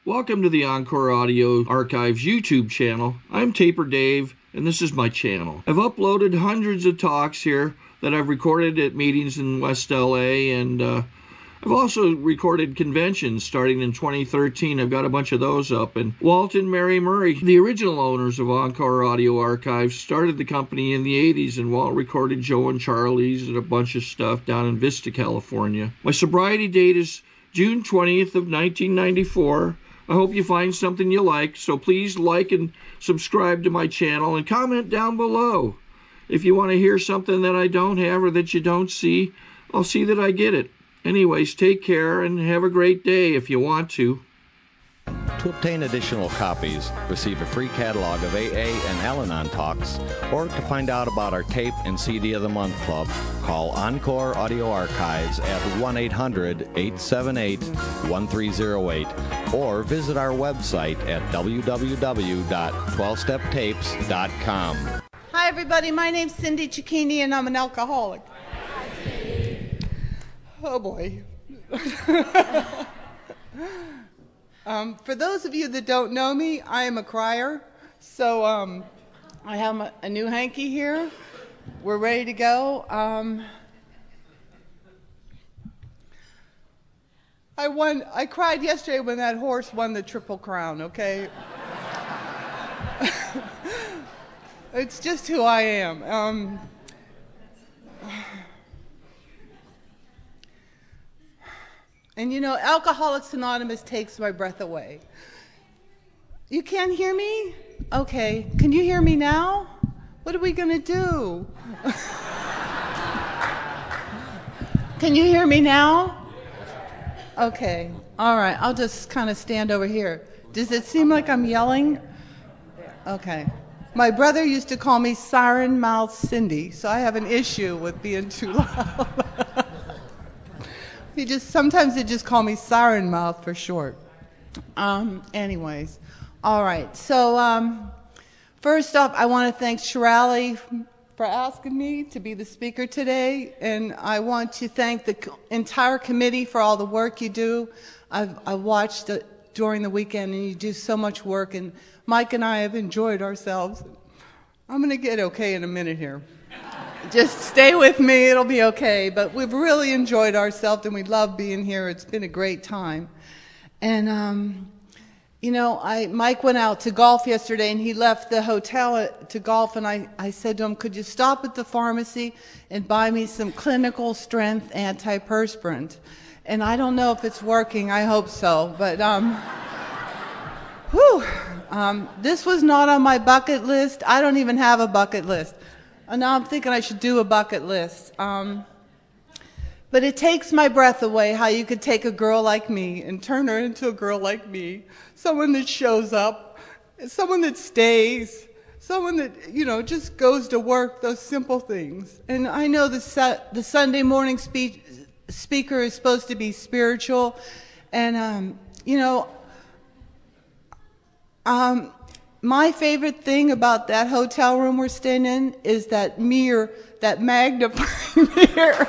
Welcome to the Encore Audio Archives YouTube channel. I'm Taper Dave, and this is my channel. I've uploaded hundreds of talks here that I've recorded at meetings in West LA, and I've also recorded conventions starting in 2013. I've got a bunch of those up. And Walt and Mary Murray, the original owners of Encore Audio Archives, started the company in the 80s, and Walt recorded Joe and Charlie's and a bunch of stuff down in Vista, California. My sobriety date is June 20th of 1994. I hope you find something you like, so please like and subscribe to my channel and comment down below. If you want to hear something that I don't have or that you don't see, I'll see that I get it. Anyways, take care and have a great day if you want to. To obtain additional copies, receive a free catalog of AA and Al-Anon talks, or to find out about our tape and CD of the Month Club, call Encore Audio Archives at 1-800-878-1308, or visit our website at www.12steptapes.com. Hi everybody, my name's Cindy Cicchini and I'm an alcoholic. Oh boy. For those of you that don't know me, I am a crier. So I have a new hanky here. We're ready to go. I cried yesterday when that horse won the Triple Crown, okay? It's just who I am. And you know, Alcoholics Anonymous takes my breath away. You can't hear me? Okay. Can you hear me now? What are we going to do? Can you hear me now? Okay. All right. I'll just kind of stand over here. Does it seem like I'm yelling? Okay. My brother used to call me Siren Mouth Cindy, so I have an issue with being too loud. Sometimes they just call me Siren Mouth for short. Anyways, all right. So first off, I want to thank Shirley for asking me to be the speaker today, and I want to thank the entire committee for all the work you do. I've watched it during the weekend, and you do so much work, and Mike and I have enjoyed ourselves. I'm going to get okay in a minute here. Just stay with me, it'll be okay. But we've really enjoyed ourselves and we love being here. It's been a great time. And, you know, Mike went out to golf yesterday and he left the hotel to golf, and I said to him, could you stop at the pharmacy and buy me some clinical strength antiperspirant? And I don't know if it's working, I hope so. But, this was not on my bucket list. I don't even have a bucket list. And now I'm thinking I should do a bucket list. But it takes my breath away how you could take a girl like me and turn her into a girl like me. Someone that shows up, someone that stays, someone that, you know, just goes to work, those simple things. And I know the Sunday morning speaker is supposed to be spiritual. And, you know, my favorite thing about that hotel room we're staying in is that mirror, that magnifying mirror.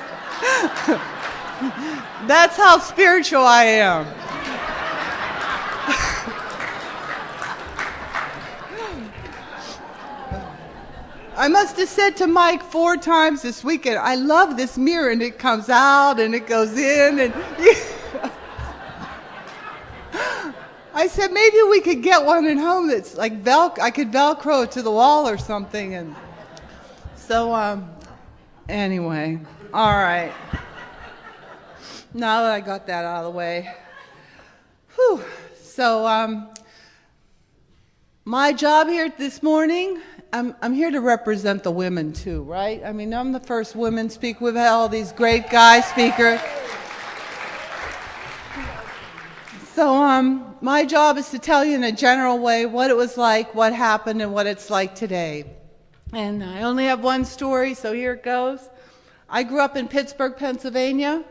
That's how spiritual I am. I must have said to Mike 4 times this weekend, I love this mirror, and it comes out and it goes in, and I said, maybe we could get one at home that's like I could Velcro it to the wall or something. And so, anyway, all right. Now that I got that out of the way. Whew. So, my job here this morning, I'm here to represent the women too, right? I mean, I'm the first women speaker. We've had all these great guy speakers. So my job is to tell you in a general way what it was like, what happened, and what it's like today. And I only have one story, so here it goes. I grew up in Pittsburgh, Pennsylvania.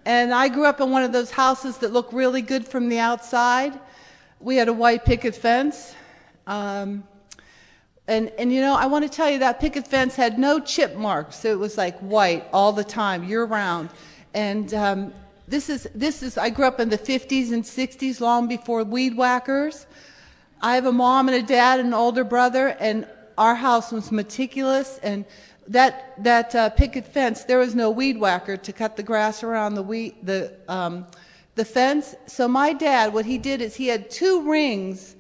And I grew up in one of those houses that look really good from the outside. We had a white picket fence. And you know, I want to tell you that picket fence had no chip marks. So it was like white all the time, year round. And I grew up in the 50s and 60s, long before weed whackers. I have a mom and a dad and an older brother, and our house was meticulous, and that picket fence, there was no weed whacker to cut the grass around the fence. So my dad, what he did is he had 2 rings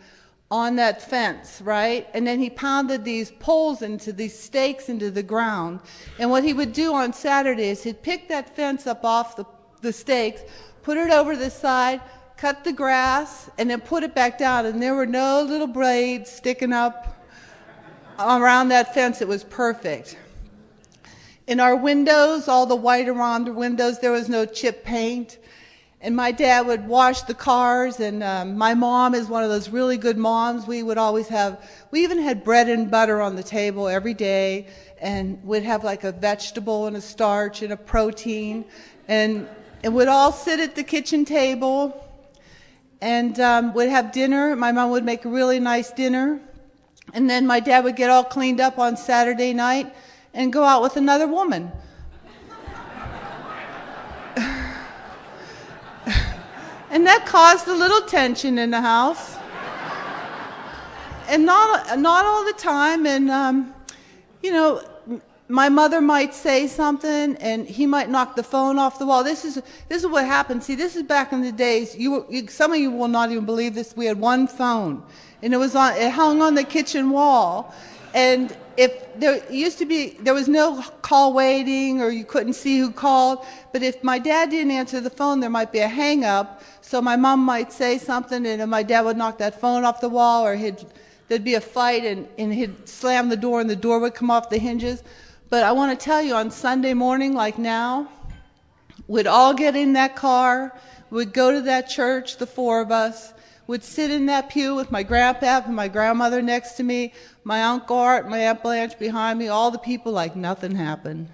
on that fence, right? And then he pounded these poles into these stakes into the ground. And what he would do on Saturdays, he'd pick that fence up off the stakes, put it over the side, cut the grass, and then put it back down. And there were no little blades sticking up around that fence. It was perfect. In our windows, all the white around the windows, there was no chip paint. And my dad would wash the cars, and my mom is one of those really good moms. We even had bread and butter on the table every day, and we'd have like a vegetable and a starch and a protein, and we'd all sit at the kitchen table, and we'd have dinner. My mom would make a really nice dinner, and then my dad would get all cleaned up on Saturday night and go out with another woman. And that caused a little tension in the house. And not all the time. And, you know, my mother might say something, and he might knock the phone off the wall. This is what happened. See, this is back in the days. Some of you will not even believe this. We had one phone, and it hung on the kitchen wall. And there was no call waiting, or you couldn't see who called. But if my dad didn't answer the phone, there might be a hang up. So my mom might say something, and my dad would knock that phone off the wall, or there'd be a fight, and he'd slam the door, and the door would come off the hinges. But I want to tell you, on Sunday morning, like now, we'd all get in that car, we'd go to that church, the 4 of us, would sit in that pew with my grandpa and my grandmother next to me, my Uncle Art, my Aunt Blanche behind me, all the people like nothing happened.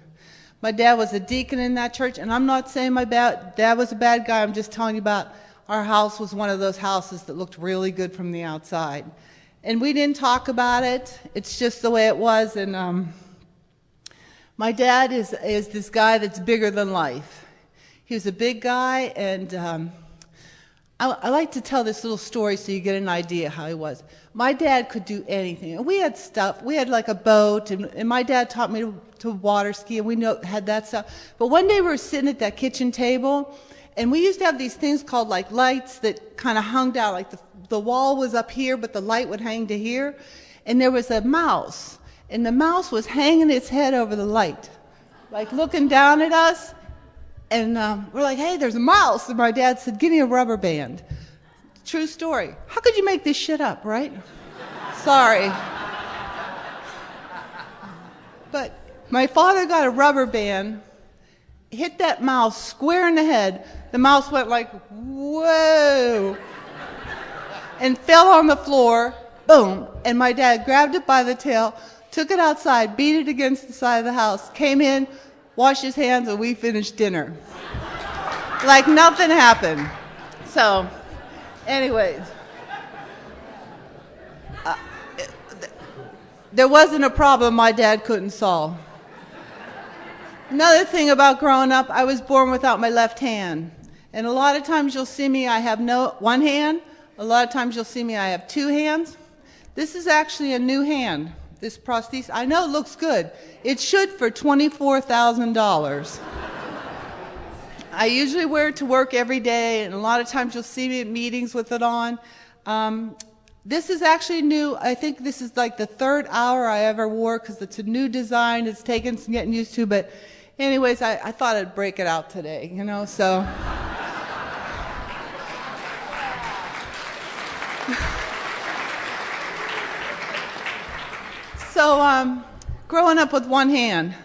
My dad was a deacon in that church, and I'm not saying my dad was a bad guy. I'm just telling you about our house was one of those houses that looked really good from the outside. And we didn't talk about it. It's just the way it was. And my dad is this guy that's bigger than life. He was a big guy, and I like to tell this little story so you get an idea how he was. My dad could do anything. And we had stuff. We had like a boat, and my dad taught me to water ski, and we had that stuff. But one day we were sitting at that kitchen table, and we used to have these things called like lights that kind of hung down. Like the wall was up here, but the light would hang to here. And there was a mouse, and the mouse was hanging its head over the light, like looking down at us. And we're like, hey, there's a mouse. And my dad said, give me a rubber band. True story. How could you make this shit up, right? Sorry. But my father got a rubber band, hit that mouse square in the head. The mouse went like, whoa, and fell on the floor, boom. And my dad grabbed it by the tail, took it outside, beat it against the side of the house, came in, washed his hands, and we finished dinner. Like nothing happened. So, anyways, there wasn't a problem my dad couldn't solve. Another thing about growing up, I was born without my left hand. And a lot of times you'll see me, I have one hand. A lot of times you'll see me, I have 2 hands. This is actually a new hand. This prosthesis, I know it looks good. It should for $24,000. I usually wear it to work every day, and a lot of times you'll see me at meetings with it on. This is actually new. I think this is like the 3rd hour I ever wore, because it's a new design. It's taken some getting used to, but anyways, I thought I'd break it out today, you know, so. So, growing up with one hand,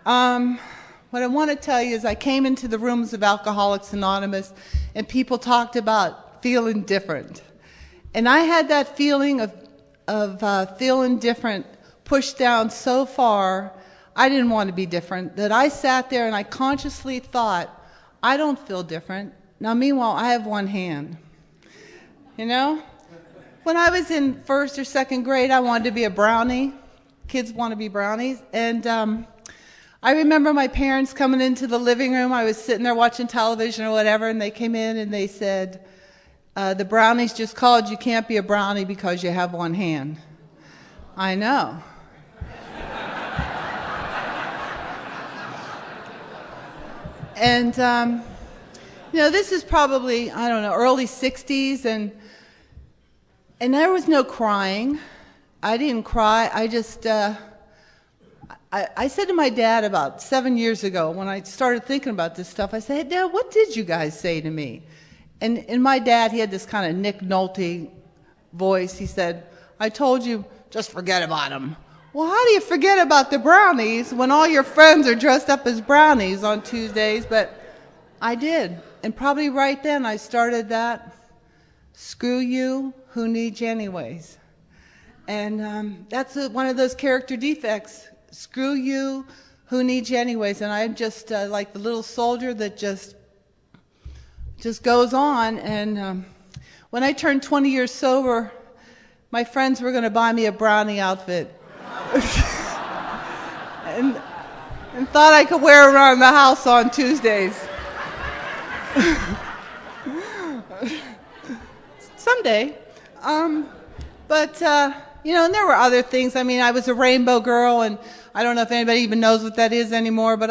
what I want to tell you is I came into the rooms of Alcoholics Anonymous, and people talked about feeling different. And I had that feeling of feeling different pushed down so far, I didn't want to be different, that I sat there and I consciously thought, I don't feel different. Now, meanwhile, I have one hand. You know? When I was in 1st or 2nd grade, I wanted to be a brownie. Kids want to be brownies. And I remember my parents coming into the living room. I was sitting there watching television or whatever, and they came in and they said, the brownies just called. You can't be a brownie because you have one hand. I know. And, this is probably, I don't know, early 60s, and there was no crying. I didn't cry. I just, I said to my dad about 7 years ago when I started thinking about this stuff, I said, hey, Dad, what did you guys say to me? And my dad, he had this kind of Nick Nolte voice. He said, I told you, just forget about them. Well, how do you forget about the brownies when all your friends are dressed up as brownies on Tuesdays? But I did. And probably right then I started that, screw you, who needs you anyways? And that's one of those character defects. Screw you, who needs you anyways? And I'm just like the little soldier that just goes on. And when I turned 20 years sober, my friends were going to buy me a brownie outfit. and thought I could wear it around the house on Tuesdays. Someday. But and there were other things. I mean, I was a rainbow girl, and I don't know if anybody even knows what that is anymore, but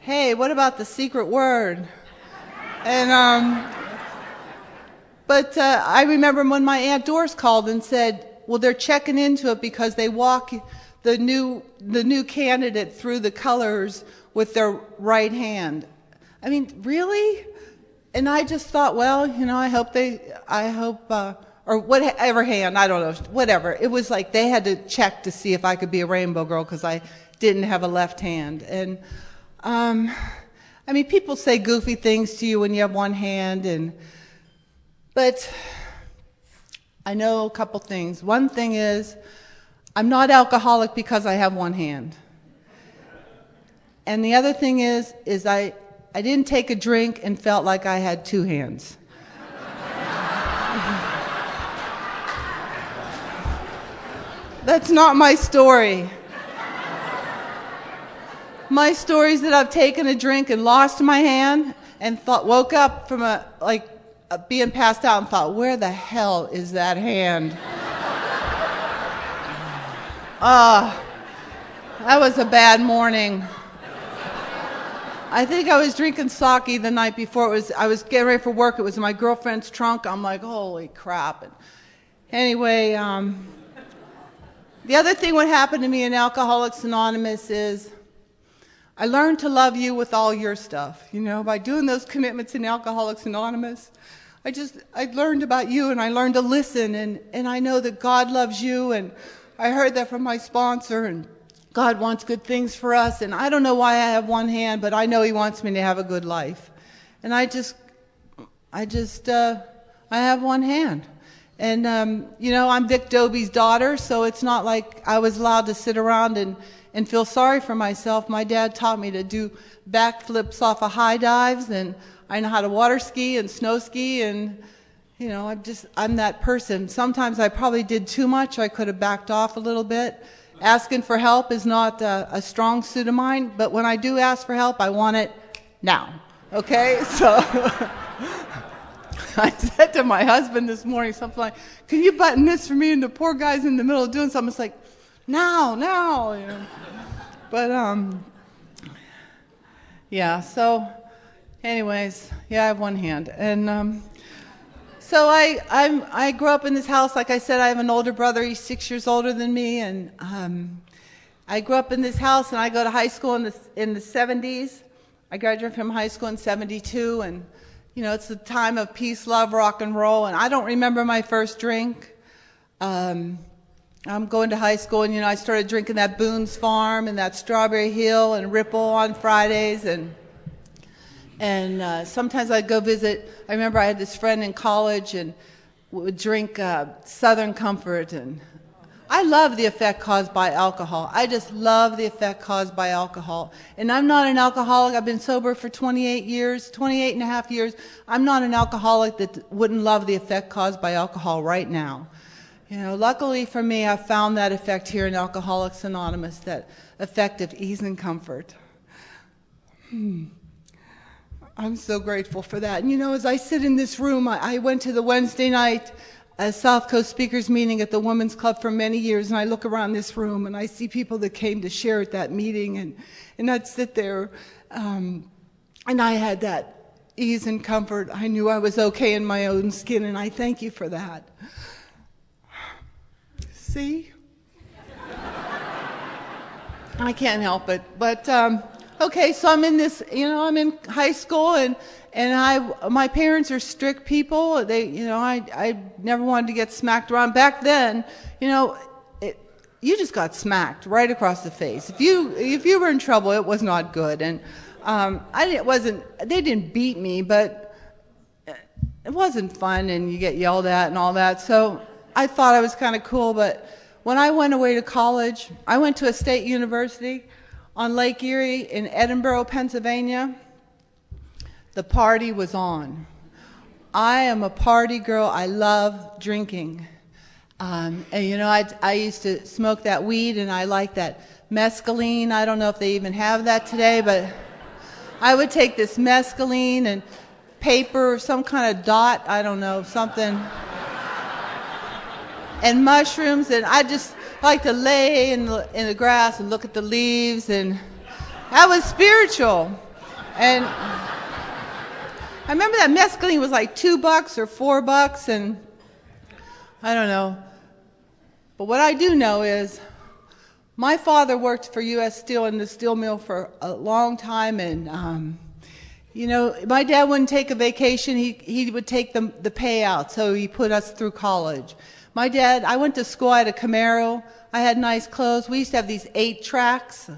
hey, what about the secret word? And, but I remember when my Aunt Doris called and said, well, they're checking into it because they walk the new candidate through the colors with their right hand. I mean, really? And I just thought, well, I hope, or whatever hand, I don't know, whatever. It was like they had to check to see if I could be a rainbow girl because I didn't have a left hand. And, I mean, people say goofy things to you when you have one hand, but I know a couple things. One thing is, I'm not alcoholic because I have one hand. And the other thing is I didn't take a drink and felt like I had two hands. That's not my story. My story is that I've taken a drink and lost my hand and woke up from being passed out and thought, where the hell is that hand? That was a bad morning. I think I was drinking sake the night before. I was getting ready for work. It was in my girlfriend's trunk. I'm like, holy crap. And anyway, the other thing what happened to me in Alcoholics Anonymous is I learned to love you with all your stuff. By doing those commitments in Alcoholics Anonymous, I learned about you, and I learned to listen, and I know that God loves you, and I heard that from my sponsor, and God wants good things for us, and I don't know why I have one hand, but I know He wants me to have a good life. And I have one hand. And, I'm Vic Dobie's daughter, so it's not like I was allowed to sit around and feel sorry for myself. My dad taught me to do backflips off of high dives, and I know how to water ski and snow ski, and, I'm that person. Sometimes I probably did too much. I could have backed off a little bit. Asking for help is not a strong suit of mine, but when I do ask for help, I want it now, okay? So I said to my husband this morning something like, can you button this for me? And the poor guy's in the middle of doing something. It's like, now. But, yeah, so anyways, yeah, I have one hand. And so I grew up in this house. Like I said, I have an older brother. He's 6 years older than me. And I grew up in this house, and I go to high school in the 70s. I graduated from high school in 72, and it's the time of peace, love, rock and roll, and I don't remember my first drink. I'm going to high school, and I started drinking that Boone's Farm and that Strawberry Hill and Ripple on Fridays, and sometimes I'd go visit. I remember I had this friend in college and would drink Southern Comfort, and I love the effect caused by alcohol. I just love the effect caused by alcohol. And I'm not an alcoholic. I've been sober for 28 and a half years. I'm not an alcoholic that wouldn't love the effect caused by alcohol right now. You know, luckily for me, I found that effect here in Alcoholics Anonymous, that effect of ease and comfort. I'm so grateful for that. And you know, as I sit in this room, I went to the Wednesday night South Coast Speakers meeting at the Women's Club for many years, and I look around this room and I see people that came to share at that meeting, and I'd sit there, and I had that ease and comfort. I knew I was okay in my own skin, and I thank you for that. See? I can't help it. But, okay, so I'm in this, you know, I'm in high school, and my parents are strict people. They, you know, I never wanted to get smacked around. Back then, you know, you just got smacked right across the face. If you were in trouble, it was not good. And they didn't beat me, but it wasn't fun, and you get yelled at and all that. So I thought I was kind of cool, but when I went away to college, I went to a state university on Lake Erie in Edinburgh, Pennsylvania. The party was on. I am a party girl. I love drinking. And you know, I used to smoke that weed, and I like that mescaline. I don't know if they even have that today, but I would take this mescaline and paper, some kind of dot, I don't know, something, and mushrooms, and I just like to lay in the grass and look at the leaves, and that was spiritual. And I remember that mescaline was like $2 or $4, and I don't know. But what I do know is my father worked for U.S. Steel in the steel mill for a long time, and you know, my dad wouldn't take a vacation. He would take the payout, so he put us through college. My dad, I went to school, I had a Camaro, I had nice clothes. We used to have these 8-tracks.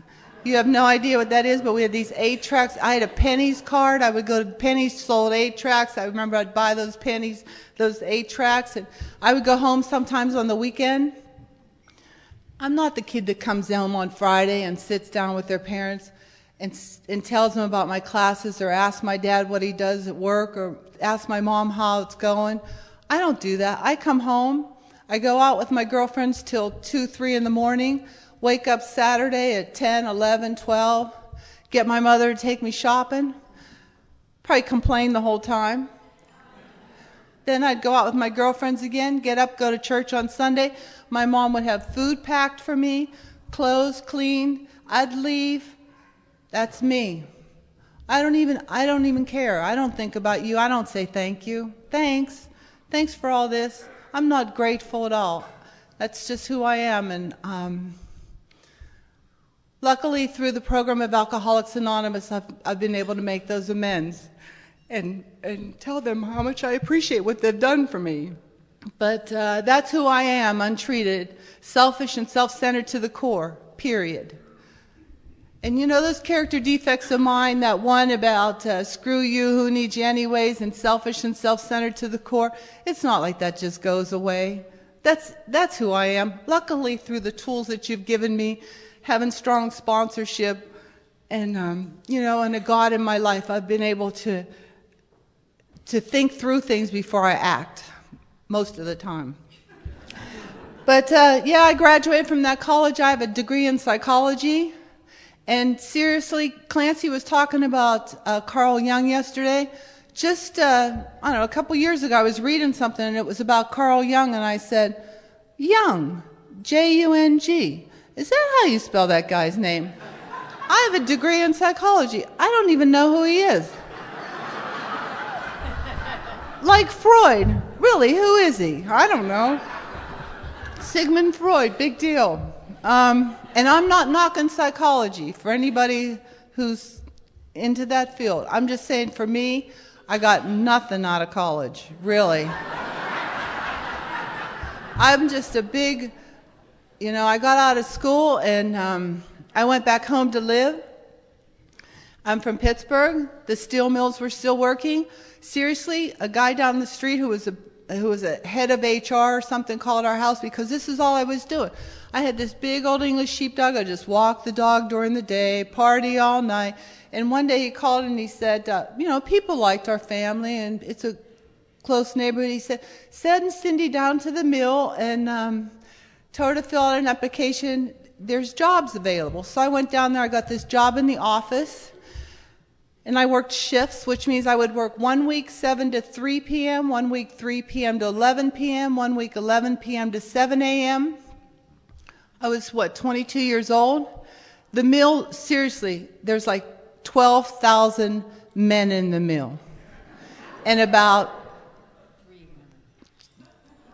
You have no idea what that is, but we had these 8-tracks. I had a Penny's card. I would go to Penny's, sold 8-tracks. I remember I'd buy those Penny's, those 8-tracks, and I would go home sometimes on the weekend. I'm not the kid that comes home on Friday and sits down with their parents and tells them about my classes, or asks my dad what he does at work, or asks my mom how it's going. I don't do that. I come home, I go out with my girlfriends till 2, 3 in the morning, wake up Saturday at 10, 11, 12, get my mother to take me shopping, probably complain the whole time. Then I'd go out with my girlfriends again, get up, go to church on Sunday. My mom would have food packed for me, clothes cleaned. I'd leave. That's me. I don't even care. I don't think about you. I don't say thank you. Thanks. Thanks for all this. I'm not grateful at all. That's just who I am. And luckily, through the program of Alcoholics Anonymous, I've been able to make those amends and tell them how much I appreciate what they've done for me. But that's who I am, untreated, selfish and self-centered to the core, period. And you know those character defects of mine, that one about screw you, who needs you anyways, and selfish and self-centered to the core, it's not like that just goes away. That's who I am. Luckily, through the tools that you've given me, having strong sponsorship, and you know, and a God in my life, I've been able to think through things before I act, most of the time. But yeah, I graduated from that college. I have a degree in psychology. And seriously, Clancy was talking about Carl Jung yesterday. Just, I don't know, a couple years ago, I was reading something, and it was about Carl Jung, and I said, Jung, J-U-N-G. Is that how you spell that guy's name? I have a degree in psychology. I don't even know who he is. Like Freud. Really, who is he? I don't know. Sigmund Freud, big deal. And I'm not knocking psychology for anybody who's into that field. I'm just saying, for me, I got nothing out of college, really. I'm just a big, you know, I got out of school and I went back home to live. I'm from Pittsburgh. The steel mills were still working. Seriously, a guy down the street who was a head of HR or something called our house, because this is all I was doing. I had this big old English sheepdog. I just walked the dog during the day, party all night. And one day he called and he said, you know, people liked our family, and close neighborhood. He said, send Cindy down to the mill and told her to fill out an application. There's jobs available. So I went down there. I got this job in the office. And I worked shifts, which means I would work 1 week 7 to 3 p.m., 1 week 3 p.m. to 11 p.m., 1 week 11 p.m. to 7 a.m. I was, 22 years old? The mill, seriously, there's like 12,000 men in the mill. And about,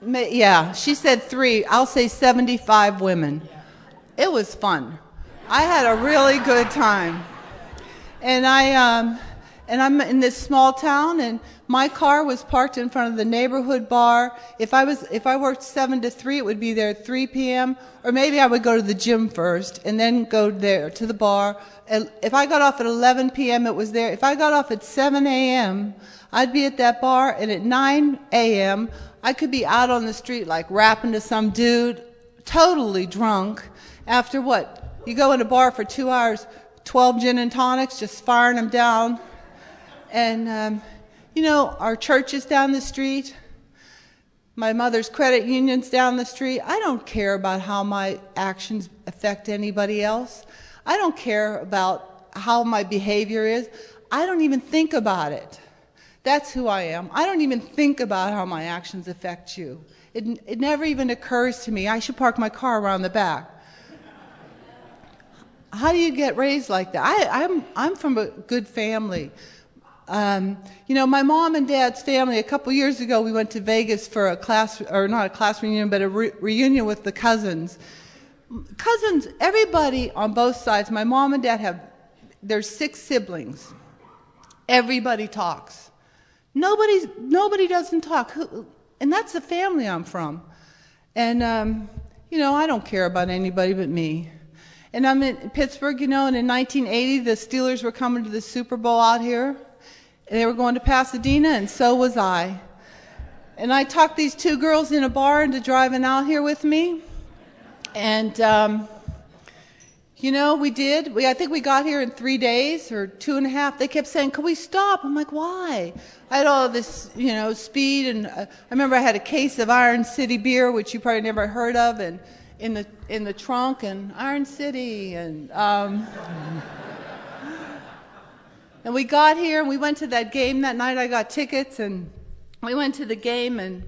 yeah, she said 3. I'll say 75 women. It was fun. I had a really good time. And I'm in this small town, and my car was parked in front of the neighborhood bar. If I worked 7 to 3, it would be there at 3 p.m. Or maybe I would go to the gym first and then go there to the bar. And if I got off at 11 p.m., it was there. If I got off at 7 a.m., I'd be at that bar, and at 9 a.m., I could be out on the street like rapping to some dude, totally drunk. After what? You go in a bar for 2 hours, 12 gin and tonics, just firing them down. And, you know, our church is down the street. My mother's credit union's down the street. I don't care about how my actions affect anybody else. I don't care about how my behavior is. I don't even think about it. That's who I am. I don't even think about how my actions affect you. It never even occurs to me. I should park my car around the back. How do you get raised like that? I'm from a good family. You know, my mom and dad's family, a couple years ago, we went to Vegas for a class, or not a class reunion, but a reunion with the cousins. Cousins, everybody on both sides, my mom and dad there's 6 siblings. Everybody talks. Nobody doesn't talk. And that's the family I'm from. And, you know, I don't care about anybody but me. And I'm in Pittsburgh, you know, and in 1980, the Steelers were coming to the Super Bowl out here. And they were going to Pasadena, and so was I. And I talked these 2 girls in a bar into driving out here with me. And, you know, we did. I think we got here in 3 days or 2.5. They kept saying, "Can we stop?" I'm like, "Why?" I had all this, you know, speed. And I remember I had a case of Iron City beer, which you probably never heard of, and in the trunk, and Iron City, and and we got here and we went to that game that night. I got tickets and we went to the game, and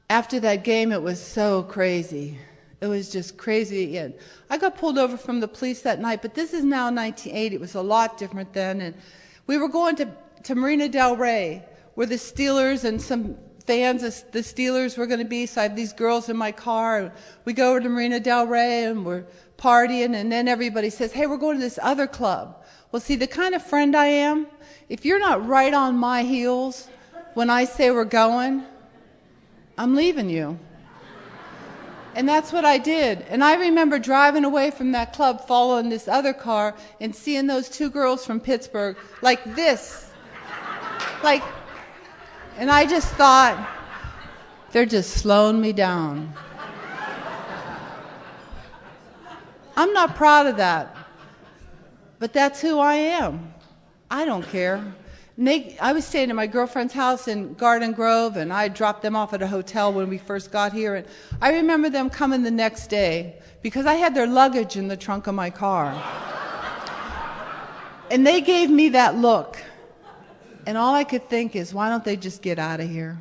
after that game it was so crazy. It was just crazy. And I got pulled over from the police that night, but this is now 1980. It was a lot different then. And we were going to Marina Del Rey, where the Steelers and some fans of the Steelers were going to be. So I had these girls in my car. And we go over to Marina Del Rey and we're partying, and then everybody says, "Hey, we're going to this other club." Well, see, the kind of friend I am, if you're not right on my heels when I say we're going, I'm leaving you. And that's what I did. And I remember driving away from that club, following this other car, and seeing those 2 girls from Pittsburgh like this. And I just thought, they're just slowing me down. I'm not proud of that, but that's who I am. I don't care. I was staying at my girlfriend's house in Garden Grove, and I dropped them off at a hotel when we first got here. And I remember them coming the next day because I had their luggage in the trunk of my car. And they gave me that look. And all I could think is, why don't they just get out of here?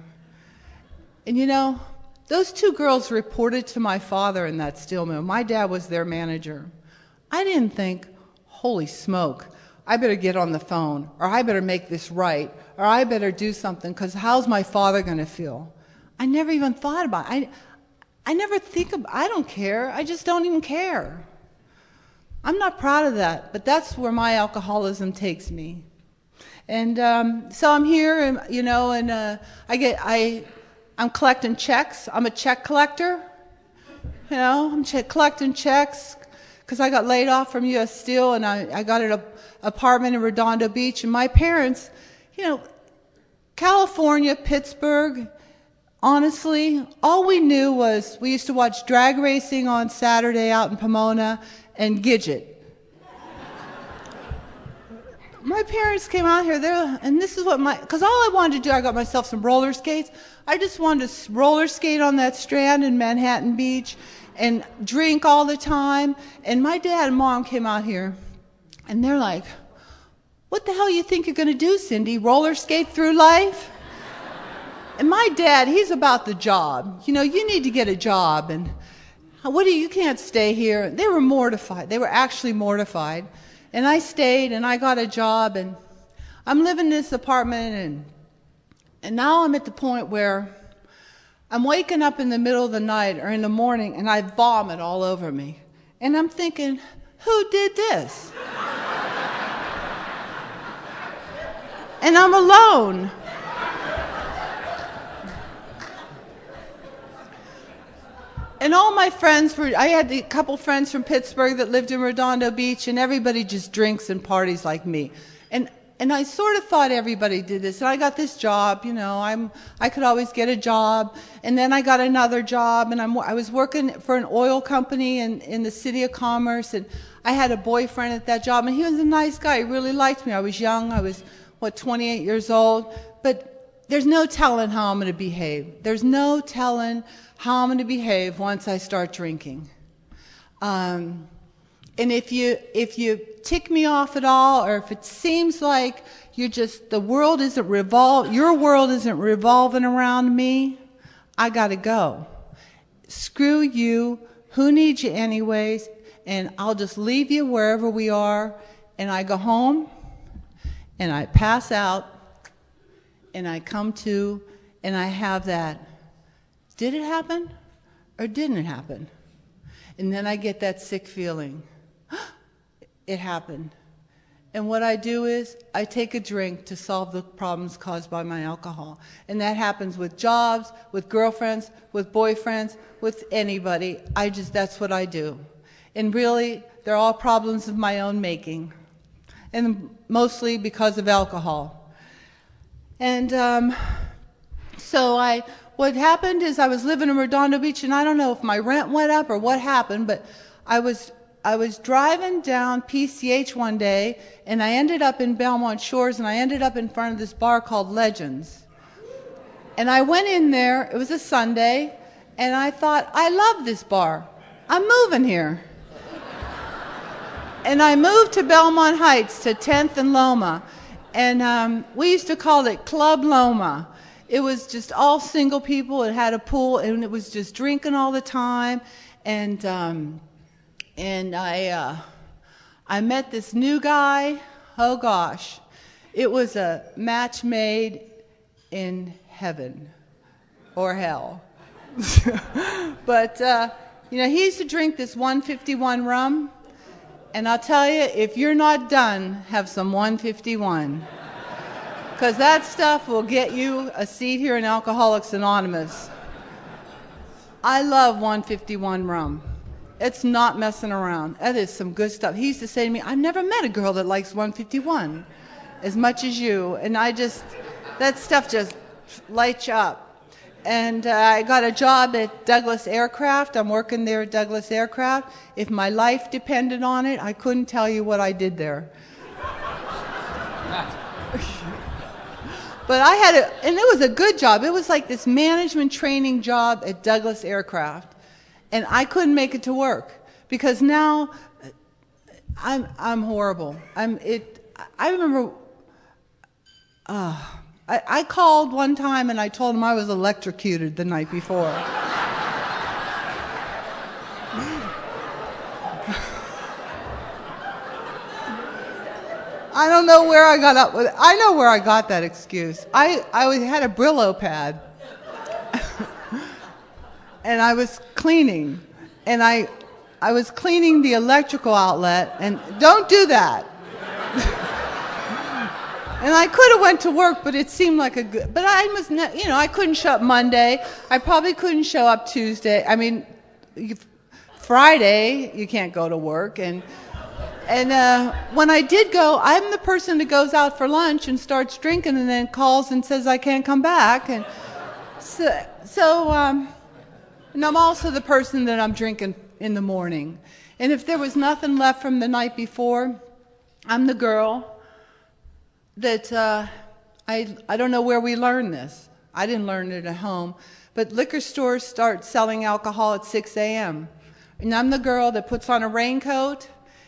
And you know, those 2 girls reported to my father in that steel mill. My dad was their manager. I didn't think, holy smoke, I better get on the phone, or I better make this right, or I better do something, because how's my father going to feel? I never even thought about it. I never think about, I don't care. I just don't even care. I'm not proud of that, but that's where my alcoholism takes me. And so I'm here, and, you know, and I'm collecting checks. I'm a check collector. You know, I'm collecting checks because I got laid off from U.S. Steel, and I got an apartment in Redondo Beach. And my parents, you know, California, Pittsburgh, honestly, all we knew was we used to watch drag racing on Saturday out in Pomona and Gidget. my parents came out here, and this is what because all I wanted to do, I got myself some roller skates. I just wanted to roller skate on that strand in Manhattan Beach and drink all the time. And my dad and mom came out here, and they're like, what the hell you think you're going to do, Cindy? Roller skate through life? And my dad, he's about the job. You know, you need to get a job, and you can't stay here. They were mortified. They were actually mortified. And I stayed, and I got a job, and I'm living in this apartment, and now I'm at the point where I'm waking up in the middle of the night or in the morning, and I vomit all over me. And I'm thinking, who did this? And I'm alone. And all my friends I had a couple friends from Pittsburgh that lived in Redondo Beach, and everybody just drinks and parties like me. And I sort of thought everybody did this. And I got this job, you know, I could always get a job. And then I got another job, and I was working for an oil company in the City of Commerce, and I had a boyfriend at that job, and he was a nice guy. He really liked me. I was young. I was, 28 years old. But there's no telling how I'm going to behave. There's no telling how I'm going to behave once I start drinking. And if you tick me off at all, or if it seems like your world isn't revolving around me, I got to go. Screw you. Who needs you anyways? And I'll just leave you wherever we are. And I go home, and I pass out, and I come to, and I have that. Did it happen or didn't it happen? And then I get that sick feeling. It happened. And what I do is I take a drink to solve the problems caused by my alcohol. And that happens with jobs, with girlfriends, with boyfriends, with anybody. That's what I do. And really, they're all problems of my own making. And mostly because of alcohol. And what happened is I was living in Redondo Beach, and I don't know if my rent went up or what happened, but I was driving down PCH one day, and I ended up in Belmont Shores, and I ended up in front of this bar called Legends. And I went in there, it was a Sunday, and I thought, I love this bar. I'm moving here. And I moved to Belmont Heights, to 10th and Loma, and we used to call it Club Loma. It was just all single people. It had a pool, and it was just drinking all the time. And I met this new guy. Oh gosh, it was a match made in heaven or hell. But he used to drink this 151 rum, and I'll tell you, if you're not done, have some 151. Because that stuff will get you a seat here in Alcoholics Anonymous. I love 151 rum. It's not messing around. That is some good stuff. He used to say to me, I've never met a girl that likes 151 as much as you. And that stuff just lights you up. And I got a job at Douglas Aircraft. I'm working there at Douglas Aircraft. If my life depended on it, I couldn't tell you what I did there. But and it was a good job. It was like this management training job at Douglas Aircraft. And I couldn't make it to work because now I'm horrible. I remember I called one time and I told him I was electrocuted the night before. I don't know where I got up with it. I know where I got that excuse. I had a Brillo pad. And I was cleaning. And I was cleaning the electrical outlet. And don't do that. And I could have went to work, but it seemed like a good... But I couldn't show up Monday. I probably couldn't show up Tuesday. I mean, Friday, you can't go to work. And when I did go, I'm the person that goes out for lunch and starts drinking and then calls and says I can't come back. And and I'm also the person that I'm drinking in the morning. And if there was nothing left from the night before, I'm the girl that I don't know where we learned this. I didn't learn it at home, but liquor stores start selling alcohol at 6 a.m. And I'm the girl that puts on a raincoat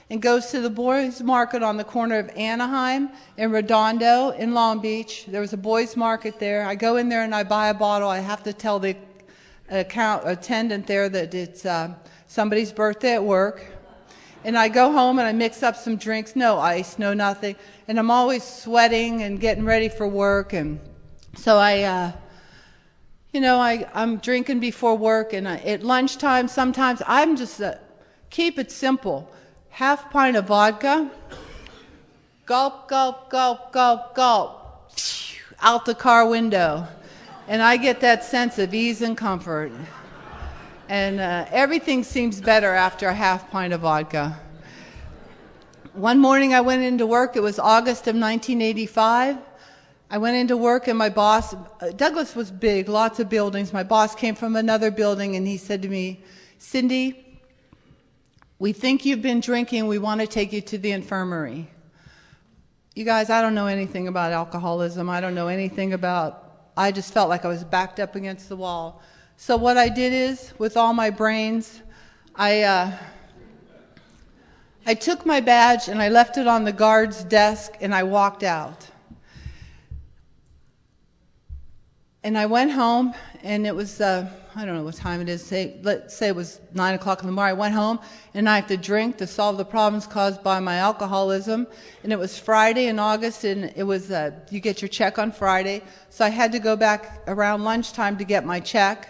and goes to the boys' market on the corner of Anaheim and Redondo in Long Beach. There was a boys' market there. I go in there and I buy a bottle. I have to tell the attendant there that it's somebody's birthday at work. And I go home and I mix up some drinks, no ice, no nothing. And I'm always sweating and getting ready for work. And so I'm drinking before work, and at lunchtime sometimes I'm just, keep it simple. Half pint of vodka, gulp, gulp, gulp, gulp, gulp, out the car window. And I get that sense of ease and comfort. And everything seems better after a half pint of vodka. One morning I went into work, it was August of 1985. I went into work and my boss, Douglas was big, lots of buildings. My boss came from another building and he said to me, "Cindy, we think you've been drinking, we want to take you to the infirmary." You guys, I don't know anything about alcoholism. I don't know anything about, I just felt like I was backed up against the wall. So what I did is, with all my brains, I took my badge and I left it on the guard's desk and I walked out. And I went home, and it was, I don't know what time it is, let's say it was 9 o'clock in the morning. I went home, and I have to drink to solve the problems caused by my alcoholism. And it was Friday in August, and it was, you get your check on Friday. So I had to go back around lunchtime to get my check.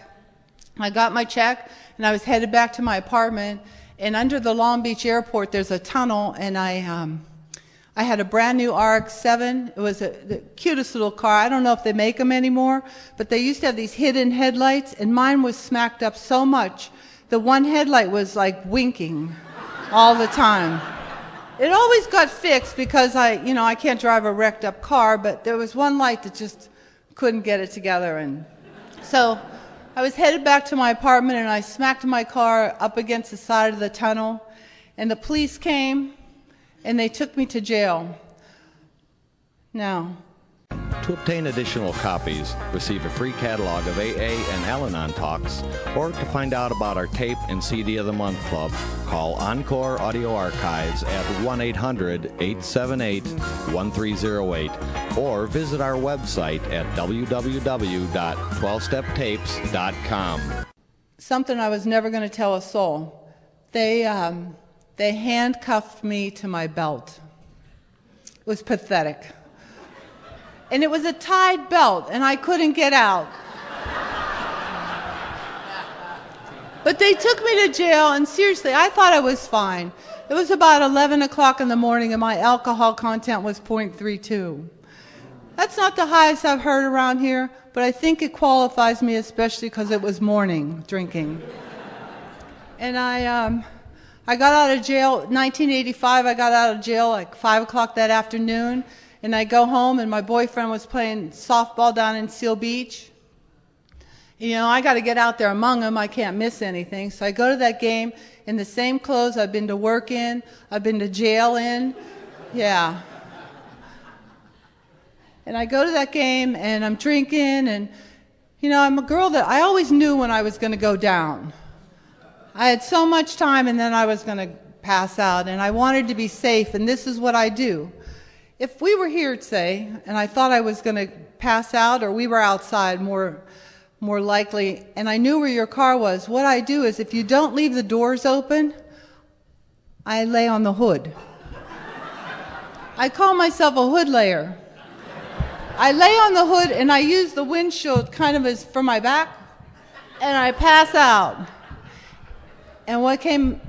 I got my check, and I was headed back to my apartment. And under the Long Beach airport, there's a tunnel, and I had a brand new RX-7. It was the cutest little car. I don't know if they make them anymore, but they used to have these hidden headlights, and mine was smacked up so much the one headlight was like winking all the time. It always got fixed because I can't drive a wrecked up car, but there was one light that just couldn't get it together. And so I was headed back to my apartment, and I smacked my car up against the side of the tunnel, and the police came and they took me to jail. Now, to obtain additional copies, receive a free catalog of AA and Al-Anon talks, or to find out about our tape and CD of the Month Club, call Encore Audio Archives at 1-800-878-1308, or visit our website at www.12steptapes.com. Something I was never going to tell a soul. They handcuffed me to my belt. It was pathetic. And it was a tied belt, and I couldn't get out. But they took me to jail, and seriously, I thought I was fine. It was about 11 o'clock in the morning, and my alcohol content was 0.32. That's not the highest I've heard around here, but I think it qualifies me, especially because it was morning drinking. And I got out of jail, 1985, I got out of jail like 5 o'clock that afternoon, and I go home, and my boyfriend was playing softball down in Seal Beach. I got to get out there among them, I can't miss anything. So I go to that game in the same clothes I've been to work in, I've been to jail in, yeah. And I go to that game, and I'm drinking, and I'm a girl that I always knew when I was going to go down. I had so much time, and then I was going to pass out, and I wanted to be safe, and this is what I do. If we were here, say, and I thought I was going to pass out, or we were outside more likely, and I knew where your car was, what I do is if you don't leave the doors open, I lay on the hood. I call myself a hood layer. I lay on the hood, and I use the windshield kind of as for my back, and I pass out. And he came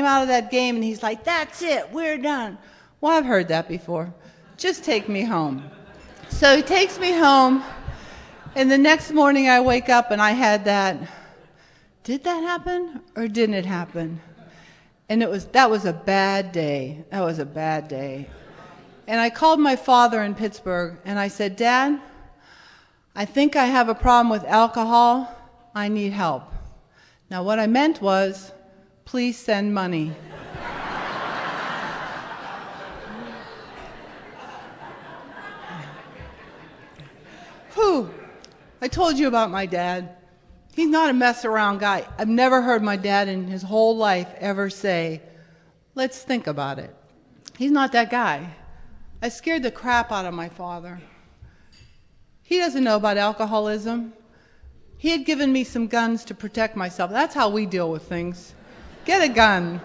out of that game, and he's like, "That's it, we're done." Well, I've heard that before. Just take me home. So he takes me home, and the next morning I wake up, and I had that, did that happen, or didn't it happen? And that was a bad day. That was a bad day. And I called my father in Pittsburgh, and I said, "Dad, I think I have a problem with alcohol. I need help." Now, what I meant was, please send money. Whew. I told you about my dad. He's not a mess around guy. I've never heard my dad in his whole life ever say, let's think about it. He's not that guy. I scared the crap out of my father. He doesn't know about alcoholism. He had given me some guns to protect myself. That's how we deal with things. Get a gun.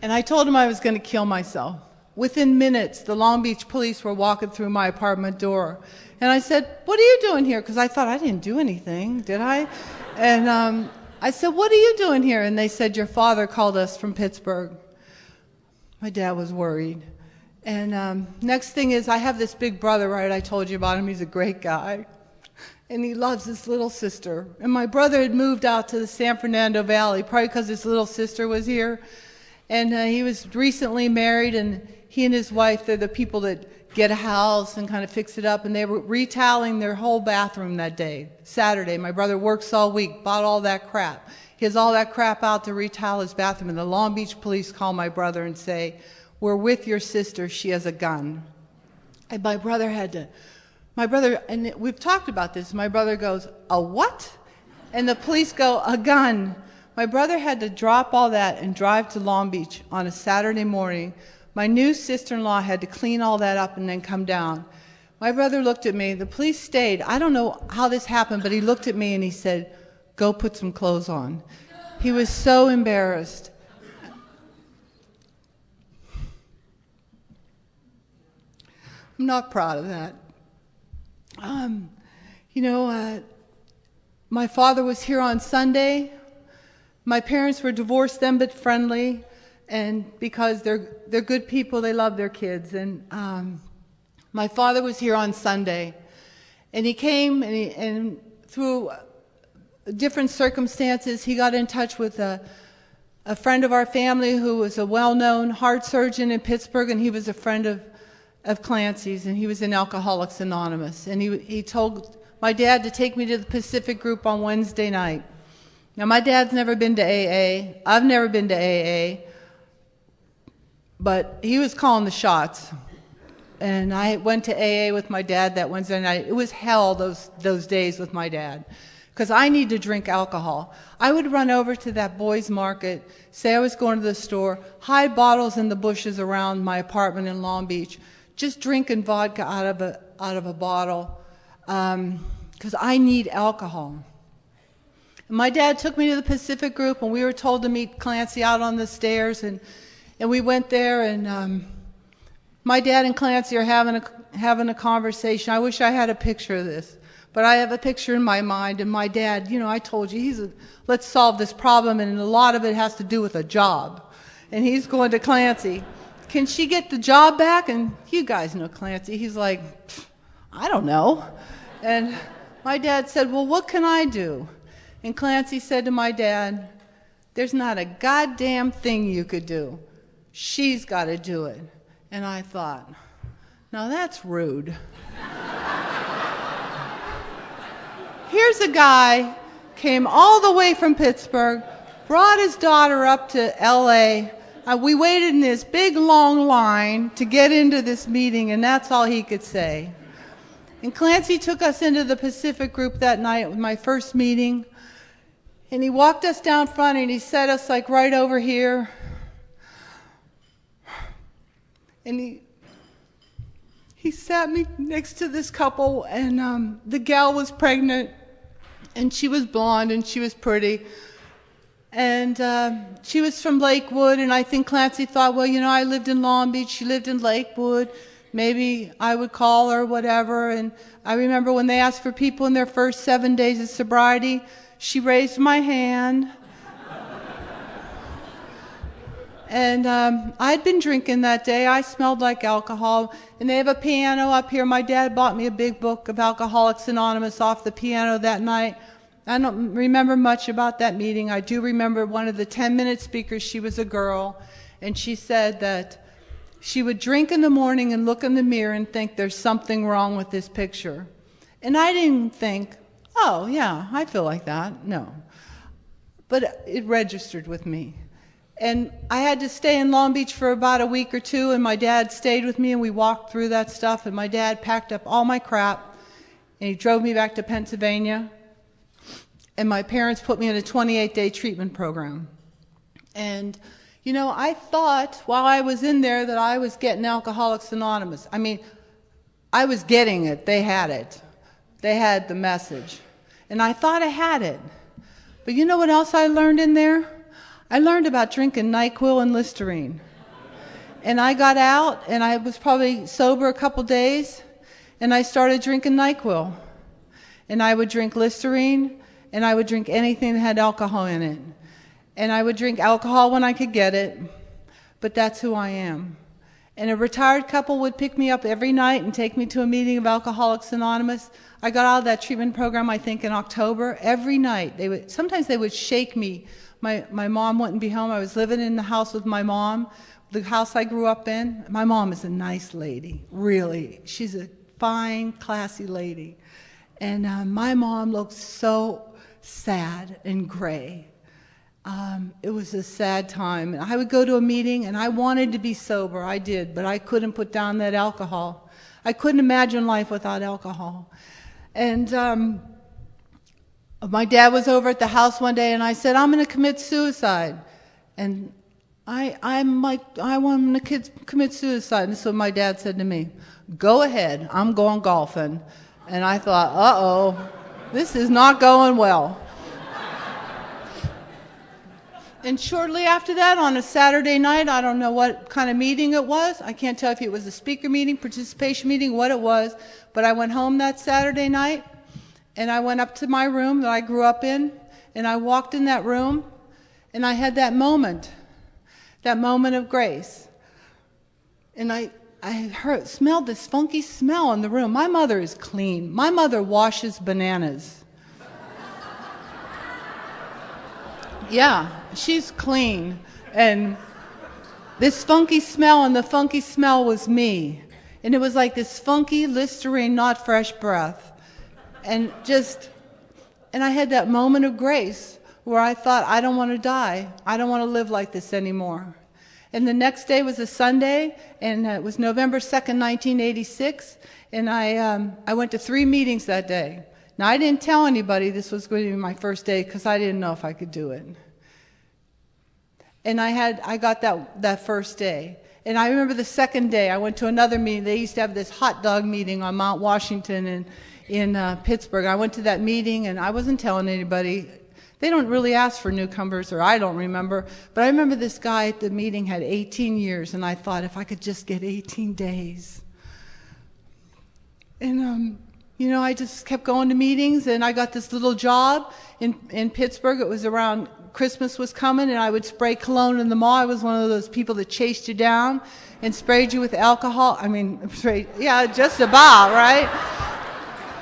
And I told him I was going to kill myself. Within minutes, the Long Beach police were walking through my apartment door. And I said, what are you doing here? Because I thought I didn't do anything, did I? And I said, what are you doing here? And they said, your father called us from Pittsburgh. My dad was worried. And next thing is, I have this big brother, right? I told you about him. He's a great guy. And he loves his little sister. And my brother had moved out to the San Fernando Valley, probably because his little sister was here. And he was recently married, and he and his wife, they're the people that get a house and kind of fix it up. And they were retiling their whole bathroom that day, Saturday. My brother works all week, bought all that crap. He has all that crap out to retile his bathroom. And the Long Beach police call my brother and say, we're with your sister, she has a gun. And my brother, and we've talked about this, my brother goes, a what? And the police go, a gun. My brother had to drop all that and drive to Long Beach on a Saturday morning. My new sister-in-law had to clean all that up and then come down. My brother looked at me, the police stayed. I don't know how this happened, but he looked at me and he said, go put some clothes on. He was so embarrassed. I'm not proud of that. My father was here on Sunday. My parents were divorced then, but friendly, and because they're good people, they love their kids. And my father was here on Sunday, and he came, and through different circumstances, he got in touch with a friend of our family who was a well-known heart surgeon in Pittsburgh, and he was a friend of Clancy's, and he was in Alcoholics Anonymous. And he told my dad to take me to the Pacific group on Wednesday night. Now, my dad's never been to AA. I've never been to AA. But he was calling the shots. And I went to AA with my dad that Wednesday night. It was hell those days with my dad, because I need to drink alcohol. I would run over to that boys' market, say I was going to the store, hide bottles in the bushes around my apartment in Long Beach, just drinking vodka out of a bottle, because I need alcohol. And my dad took me to the Pacific group, and we were told to meet Clancy out on the stairs, and we went there, and my dad and Clancy are having a conversation. I wish I had a picture of this, but I have a picture in my mind. And my dad, I told you, let's solve this problem, and a lot of it has to do with a job. And he's going to Clancy, can she get the job back? And you guys know Clancy. He's like, I don't know. And my dad said, well, what can I do? And Clancy said to my dad, there's not a goddamn thing you could do. She's got to do it. And I thought, now that's rude. Here's a guy, came all the way from Pittsburgh, brought his daughter up to LA. We waited in this big long line to get into this meeting, and that's all he could say. And Clancy took us into the Pacific group that night. It was my first meeting. And he walked us down front, and he set us like right over here. And he sat me next to this couple, and the gal was pregnant, and she was blonde, and she was pretty. And she was from Lakewood, and I think Clancy thought, well, I lived in Long Beach, she lived in Lakewood, maybe I would call her, whatever. And I remember when they asked for people in their first 7 days of sobriety, she raised my hand. And I'd been drinking that day. I smelled like alcohol. And they have a piano up here. My dad bought me a big book of Alcoholics Anonymous off the piano that night. I don't remember much about that meeting. I do remember one of the 10-minute speakers, she was a girl, and she said that she would drink in the morning and look in the mirror and think there's something wrong with this picture. And I didn't think, oh, yeah, I feel like that. No. But it registered with me. And I had to stay in Long Beach for about a week or two, and my dad stayed with me, and we walked through that stuff, and my dad packed up all my crap, and he drove me back to Pennsylvania, and my parents put me in a 28-day treatment program. And, you know, I thought while I was in there that I was getting Alcoholics Anonymous. I mean, I was getting it. They had it. They had the message. And I thought I had it. But you know what else I learned in there? I learned about drinking NyQuil and Listerine. And I got out, and I was probably sober a couple days, and I started drinking NyQuil. And I would drink Listerine, and I would drink anything that had alcohol in it. And I would drink alcohol when I could get it, but that's who I am. And a retired couple would pick me up every night and take me to a meeting of Alcoholics Anonymous. I got out of that treatment program, I think, in October. Every night, sometimes they would shake me. My mom wouldn't be home. I was living in the house with my mom, the house I grew up in. My mom is a nice lady, really. She's a fine, classy lady. And my mom looked so sad and gray. It was a sad time. And I would go to a meeting, and I wanted to be sober. I did, but I couldn't put down that alcohol. I couldn't imagine life without alcohol. And my dad was over at the house one day, and I said, I'm going to commit suicide. And I'm like, I want to commit suicide. And this is what my dad said to me. Go ahead. I'm going golfing. And I thought, uh-oh, this is not going well. And shortly after that, on a Saturday night, I don't know what kind of meeting it was. I can't tell if it was a speaker meeting, participation meeting, what it was. But I went home that Saturday night, and I went up to my room that I grew up in, and I walked in that room, and I had that moment of grace. And I smelled this funky smell in the room. My mother is clean. My mother washes bananas. Yeah, she's clean. And this funky smell, and the funky smell was me. And it was like this funky Listerine, not fresh breath. And I had that moment of grace where I thought, I don't want to die. I don't want to live like this anymore. And the next day was a Sunday, and it was November 2nd, 1986, and I went to 3 meetings that day. Now, I didn't tell anybody this was going to be my first day because I didn't know if I could do it. And I got that first day. And I remember the second day, I went to another meeting. They used to have this hot dog meeting on Mount Washington in Pittsburgh. I went to that meeting, and I wasn't telling anybody. They don't really ask for newcomers, or I don't remember. But I remember this guy at the meeting had 18 years, and I thought, if I could just get 18 days. And, you know, I just kept going to meetings, and I got this little job in Pittsburgh. It was around Christmas was coming, and I would spray cologne in the mall. I was one of those people that chased you down and sprayed you with alcohol. I mean, yeah, just about, right?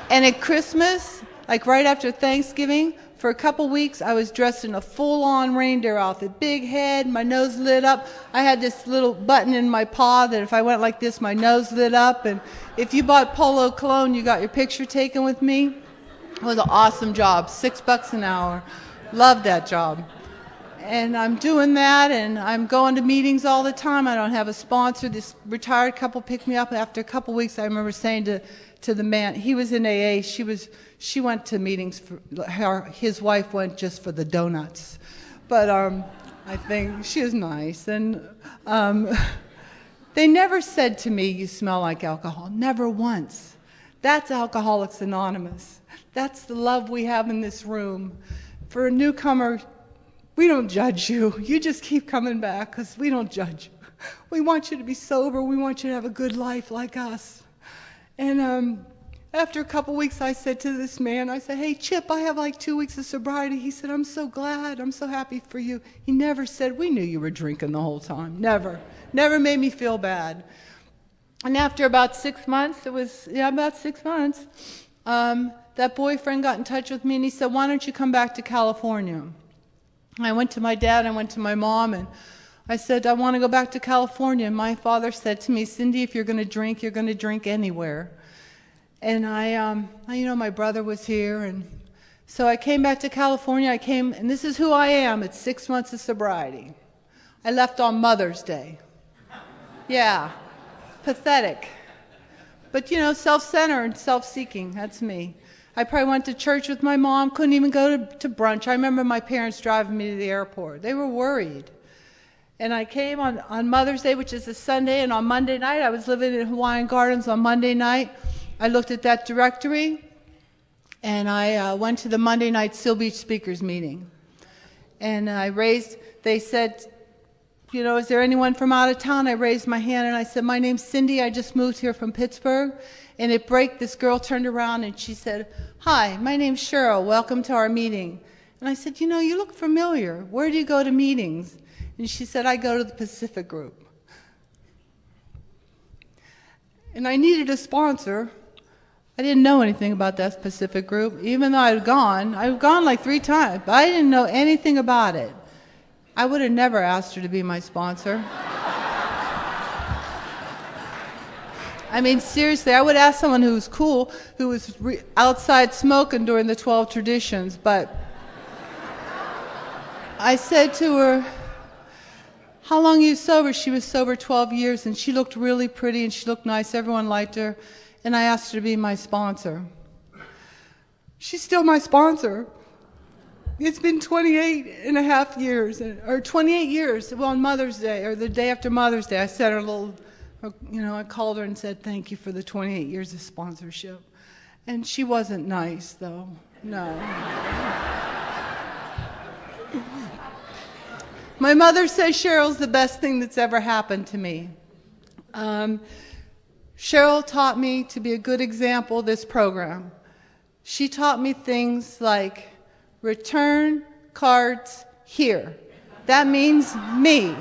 And at Christmas, like right after Thanksgiving, for a couple weeks, I was dressed in a full-on reindeer outfit, big head, my nose lit up. I had this little button in my paw that if I went like this, my nose lit up. And if you bought Polo cologne, you got your picture taken with me. It was an awesome job, $6 an hour. Loved that job. And I'm doing that, and I'm going to meetings all the time. I don't have a sponsor. This retired couple picked me up. After a couple weeks, I remember saying to the man, he was in AA, she went to meetings, his wife went just for the donuts. But I think she was nice. And they never said to me, you smell like alcohol. Never once. That's Alcoholics Anonymous. That's the love we have in this room. For a newcomer, we don't judge you. You just keep coming back because we don't judge you. We want you to be sober. We want you to have a good life like us. And after a couple weeks, I said to this man, I said, hey, Chip, I have like 2 weeks of sobriety. He said, I'm so glad. I'm so happy for you. He never said, we knew you were drinking the whole time. Never. Never made me feel bad. And after about 6 months, about 6 months, that boyfriend got in touch with me, and he said, why don't you come back to California? I went to my dad, I went to my mom, and I said, I want to go back to California. And my father said to me, Cindy, if you're going to drink anywhere. And you know, my brother was here, and so I came back to California. And this is who I am. It's 6 months of sobriety. I left on Mother's Day. Yeah, pathetic. But, you know, self-centered, self-seeking, that's me. I probably went to church with my mom, couldn't even go to brunch. I remember my parents driving me to the airport. They were worried. And I came on Mother's Day, which is a Sunday, and on Monday night, I was living in Hawaiian Gardens on Monday night. I looked at that directory, and I went to the Monday night Seal Beach speakers meeting. And they said, you know, is there anyone from out of town? I raised my hand and I said, my name's Cindy, I just moved here from Pittsburgh. And at break, this girl turned around and she said, hi, my name's Cheryl, welcome to our meeting. And I said, you know, you look familiar. Where do you go to meetings? And she said, I go to the Pacific Group. And I needed a sponsor. I didn't know anything about that Pacific Group, even though I'd gone like 3 times, but I didn't know anything about it. I would have never asked her to be my sponsor. I mean, seriously, I would ask someone who was cool, who was outside smoking during the 12 traditions, but I said to her, how long are you sober? She was sober 12 years, and she looked really pretty, and she looked nice. Everyone liked her, and I asked her to be my sponsor. She's still my sponsor. It's been 28 and a half years, or 28 years, well, on Mother's Day, or the day after Mother's Day, I sent her a little, you know, I called her and said, thank you for the 28 years of sponsorship. And she wasn't nice, though, no. My mother says Cheryl's the best thing that's ever happened to me. Cheryl taught me to be a good example of this program. She taught me things like, return cards here. That means me.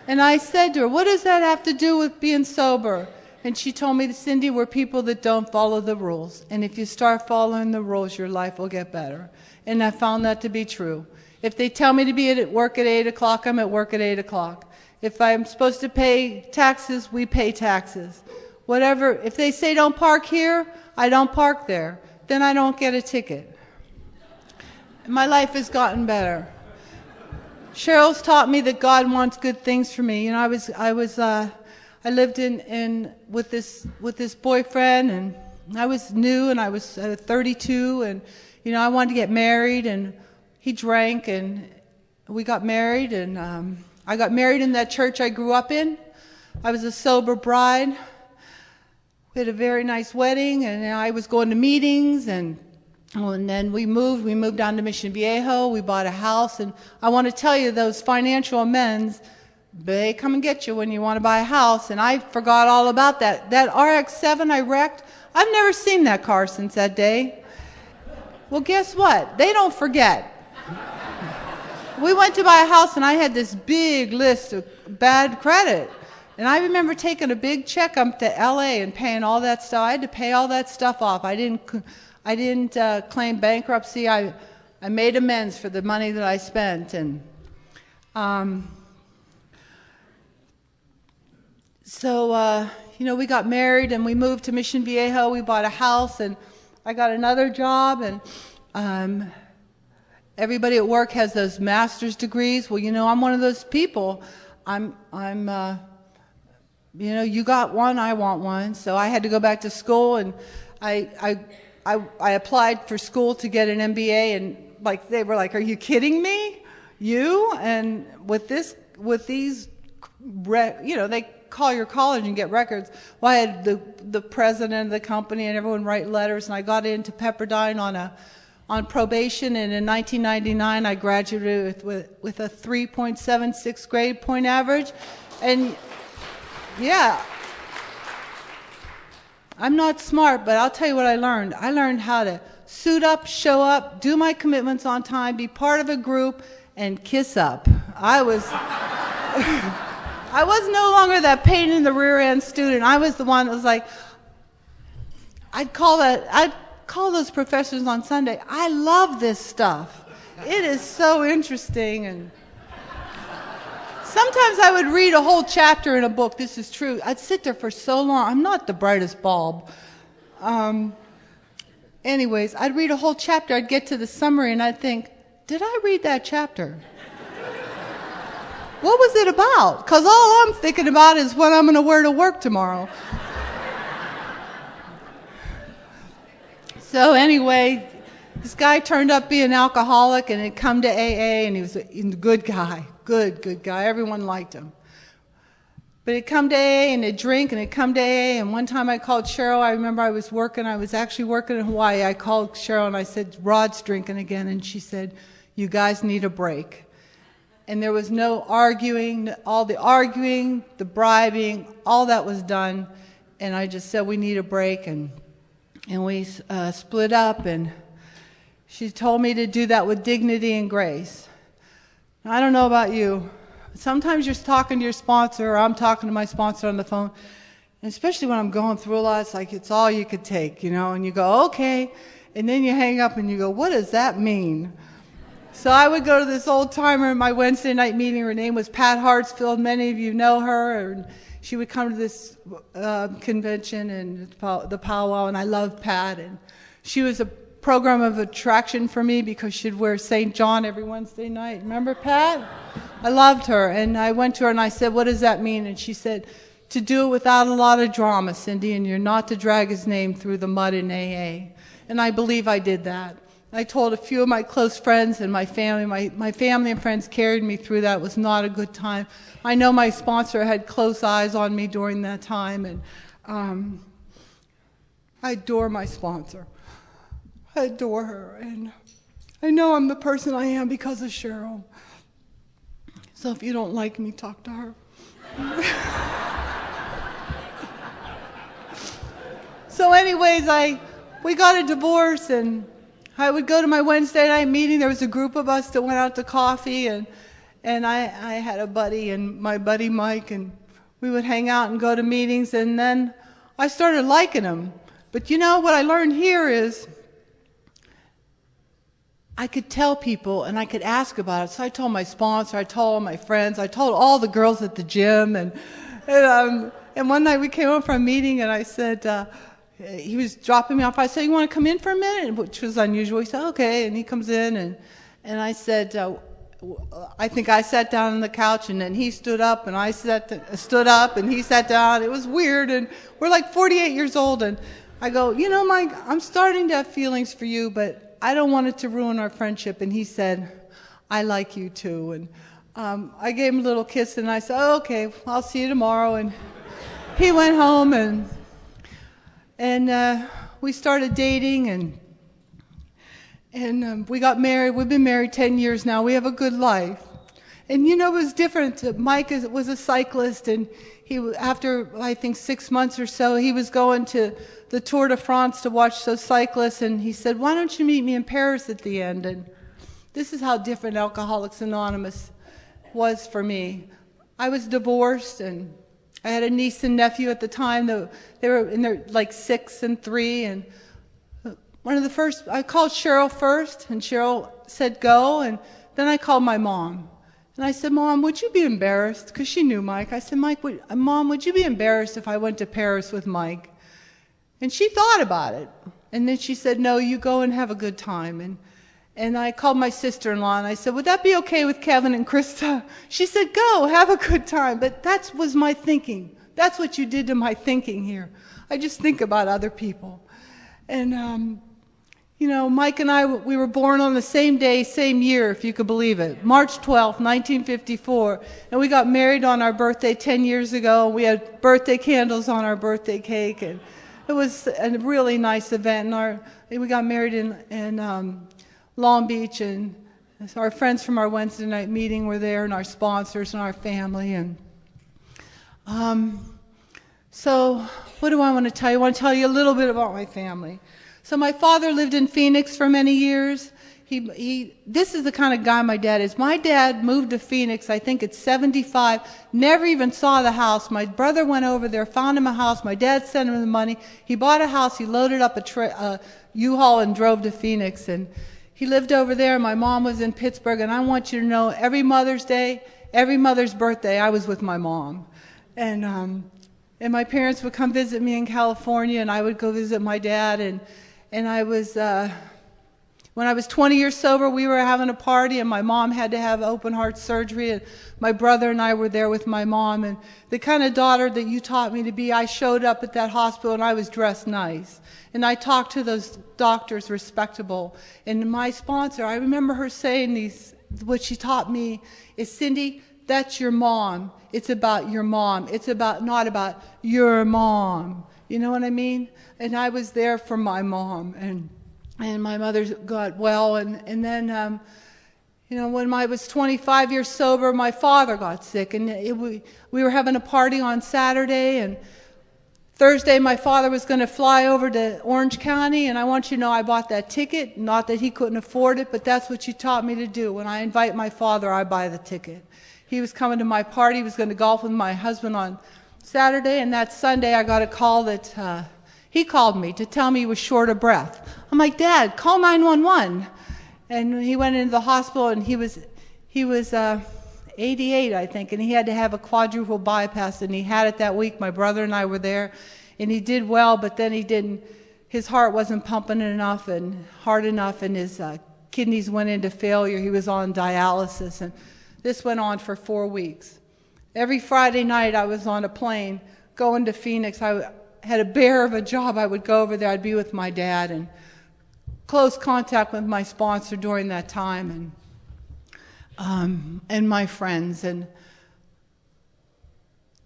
And I said to her, what does that have to do with being sober? And she told me, Cindy, we're people that don't follow the rules. And if you start following the rules, your life will get better. And I found that to be true. If they tell me to be at work at 8 o'clock, I'm at work at 8 o'clock. If I'm supposed to pay taxes, we pay taxes. Whatever, if they say don't park here, I don't park there. Then I don't get a ticket. My life has gotten better. Cheryl's taught me that God wants good things for me. You know, I lived with this boyfriend, and I was new, and I was 32, and you know, I wanted to get married, and he drank, and we got married, and I got married in that church I grew up in. I was a sober bride. We had a very nice wedding, and I was going to meetings, and then we moved down to Mission Viejo. We bought a house, and I want to tell you, those financial amends, they come and get you when you want to buy a house, and I forgot all about that. That RX-7 I wrecked, I've never seen that car since that day. Well, guess what? They don't forget. We went to buy a house, and I had this big list of bad credit. And I remember taking a big check up to LA and paying all that stuff. I had to pay all that stuff off. I didn't claim bankruptcy. I made amends for the money that I spent. And you know, we got married, and we moved to Mission Viejo. We bought a house, and I got another job, and everybody at work has those master's degrees. Well, you know, I'm one of those people. You know, you got one, I want one. So I had to go back to school, and I applied for school to get an MBA, and like they were like, "Are you kidding me? You?" And with these, you know, they call your college and get records. Well, I had the president of the company and everyone write letters, and I got into Pepperdine on probation, and in 1999 I graduated with a 3.76 grade point average. And yeah, I'm not smart, but I'll tell you what I learned. I learned how to suit up, show up, do my commitments on time, be part of a group, and kiss up. I was no longer that pain in the rear end student. I was the one that was like, I'd call those professors on Sunday, I love this stuff. It is so interesting. And sometimes I would read a whole chapter in a book. This is true. I'd sit there for so long. I'm not the brightest bulb. Anyways, I'd read a whole chapter. I'd get to the summary, and I'd think, did I read that chapter? What was it about? Because all I'm thinking about is what I'm going to wear to work tomorrow. So anyway, this guy turned up being an alcoholic and had come to AA, and he was a good guy, good guy. Everyone liked him. But he'd come to AA and he'd drink and he'd come to AA, and one time I called Cheryl. I remember I was actually working in Hawaii. I called Cheryl and I said, Rod's drinking again, and she said, you guys need a break. And there was no arguing, all the arguing, the bribing, all that was done, and I just said we need a break, and we split up, and she told me to do that with dignity and grace. Now, I don't know about you. Sometimes you're talking to your sponsor, or I'm talking to my sponsor on the phone, and especially when I'm going through a lot, it's like it's all you could take, you know, and you go, okay, and then you hang up and you go, what does that mean? So I would go to this old timer at my Wednesday night meeting. Her name was Pat Hartsfield. Many of you know her. And she would come to this convention and the powwow, and I loved Pat. And she was a program of attraction for me because she'd wear St. John every Wednesday night. Remember Pat? I loved her. And I went to her and I said, what does that mean? And she said, to do it without a lot of drama, Cindy, and you're not to drag his name through the mud in AA. And I believe I did that. I told a few of my close friends and my family. My family and friends carried me through that. It was not a good time. I know my sponsor had close eyes on me during that time, and I adore my sponsor. I adore her, and I know I'm the person I am because of Cheryl. So if you don't like me, talk to her. So anyways, we got a divorce, and I would go to my Wednesday night meeting. There was a group of us that went out to coffee, and I had a buddy, and my buddy Mike, and we would hang out and go to meetings, and then I started liking him. But you know, what I learned here is I could tell people and I could ask about it. So I told my sponsor, I told all my friends, I told all the girls at the gym, and one night we came home from a meeting, and I said, he was dropping me off. I said, you want to come in for a minute? Which was unusual. He said, okay. And he comes in, and I said, I think I sat down on the couch, and then he stood up, and I stood up, and he sat down. It was weird, and we're like 48 years old, and I go, you know, Mike, I'm starting to have feelings for you, but I don't want it to ruin our friendship. And he said, I like you too. And I gave him a little kiss, and I said, oh, okay, I'll see you tomorrow. And he went home, and we started dating, and we got married. We've been married 10 years now. We have a good life. And you know, it was different. Mike was a cyclist, and after I think 6 months or so, he was going to the Tour de France to watch those cyclists, and he said, why don't you meet me in Paris at the end? And this is how different Alcoholics Anonymous was for me. I was divorced, and I had a niece and nephew at the time. They were in their like 6 and 3, and one of the first, I called Cheryl first, and Cheryl said go, and then I called my mom. And I said, Mom, would you be embarrassed? Because she knew Mike. I said, Mom, would you be embarrassed if I went to Paris with Mike? And she thought about it. And then she said, no, you go and have a good time. And I called my sister-in-law, and I said, would that be okay with Kevin and Krista? She said, go, have a good time. But that was my thinking. That's what you did to my thinking here. I just think about other people. And, you know, Mike and I, we were born on the same day, same year, if you could believe it, March 12th, 1954. And we got married on our birthday 10 years ago. We had birthday candles on our birthday cake, and it was a really nice event. And we got married in Long Beach, and our friends from our Wednesday night meeting were there, and our sponsors and our family. And so what do I want to tell you? I want to tell you a little bit about my family. So my father lived in Phoenix for many years. This is the kind of guy my dad is. My dad moved to Phoenix, I think at 75, never even saw the house. My brother went over there, found him a house. My dad sent him the money. He bought a house. He loaded up a U-Haul and drove to Phoenix. And he lived over there. My mom was in Pittsburgh. And I want you to know, every Mother's Day, every mother's birthday, I was with my mom. And my parents would come visit me in California, and I would go visit my dad. And I was When I was 20 years sober, we were having a party, and my mom had to have open heart surgery, and my brother and I were there with my mom. And the kind of daughter that you taught me to be, I showed up at that hospital, and I was dressed nice. And I talked to those doctors respectable. And my sponsor, I remember her saying what she taught me is, Cyndi, that's your mom. It's about your mom. It's not about your mom. You know what I mean? And I was there for my mom. And my mother got well, and then, when I was 25 years sober, my father got sick, and we were having a party on Saturday, and Thursday my father was going to fly over to Orange County, and I want you to know I bought that ticket, not that he couldn't afford it, but that's what you taught me to do. When I invite my father, I buy the ticket. He was coming to my party, he was going to golf with my husband on Saturday, and that Sunday I got a call that he called me to tell me he was short of breath. I'm like, Dad, call 911. And he went into the hospital, and he was 88, I think, and he had to have a quadruple bypass, and he had it that week. My brother and I were there, and he did well, but then he didn't. His heart wasn't pumping enough and hard enough, and his kidneys went into failure. He was on dialysis, and this went on for 4 weeks. Every Friday night I was on a plane going to Phoenix. I had a bear of a job. I would go over there. I'd be with my dad, and close contact with my sponsor during that time, and my friends. And